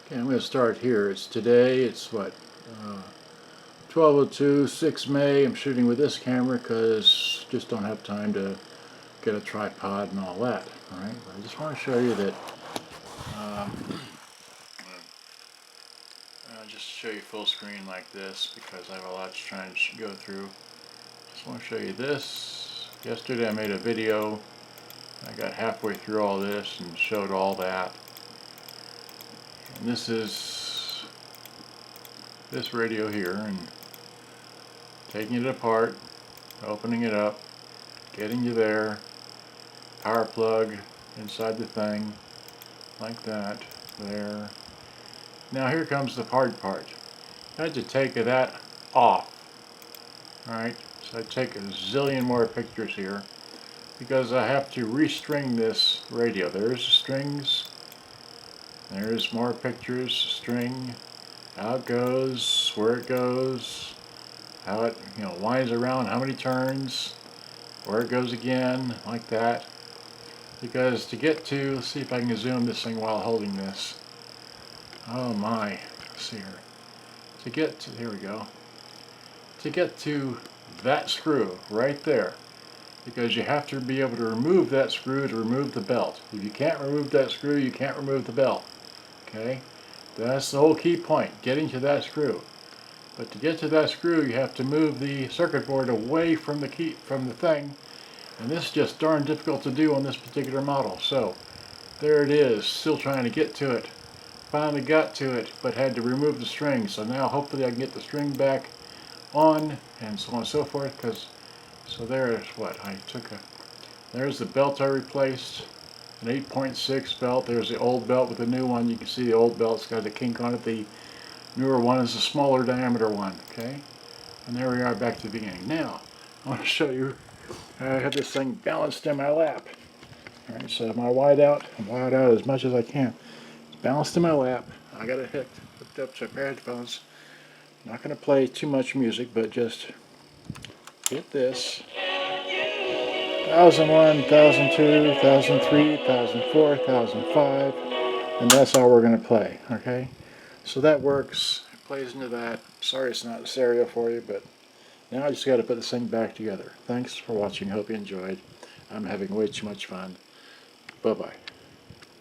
Okay, I'm going to start here. It's today, it's what, 12:02, 6 May. I'm shooting with this camera because just don't have time to get a tripod and all that. Alright, I just want to show you that, I'll just show you full screen like this because I have a lot to try and go through. Just want to show you this. Yesterday I made a video. I got halfway through all this and showed all that. And this is this radio here, and taking it apart, opening it up, getting you there, power plug inside the thing, like that, there. Now here comes the hard part. I had to take that off. Alright, so I take a zillion more pictures here because I have to restring this radio. There's the strings, there's more pictures, string, how it goes, where it goes, how it winds around, how many turns, where it goes again, like that. Because to get to, let's see if I can zoom this thing while holding this. Oh my, let's see here. To get to, here we go. To get to that screw right there, because you have to be able to remove that screw to remove the belt. If you can't remove that screw, you can't remove the belt. Okay? That's the whole key point, getting to that screw. But to get to that screw, you have to move the circuit board away from the thing, and this is just darn difficult to do on this particular model. So there it is, still trying to get to it. Finally got to it, but had to remove the string. So now hopefully I can get the string back on, and so on and so forth. So there's what I took there's the belt I replaced, an 8.6 belt. There's the old belt with the new one. You can see the old belt's got a kink on it. The newer one is a smaller diameter one. Okay, and there we are back to the beginning. Now I want to show you. I have this thing balanced in my lap. All right, so I'm wide out as much as I can. It's balanced in my lap. I got it hooked up to a pair of headphones. Not going to play too much music, but just hit this. 1001, 1002, 1003, 1004, 1005, and that's all we're going to play, okay? So that works. It plays into that. Sorry it's not stereo for you, but now I just got to put this thing back together. Thanks for watching. Hope you enjoyed. I'm having way too much fun. Bye-bye.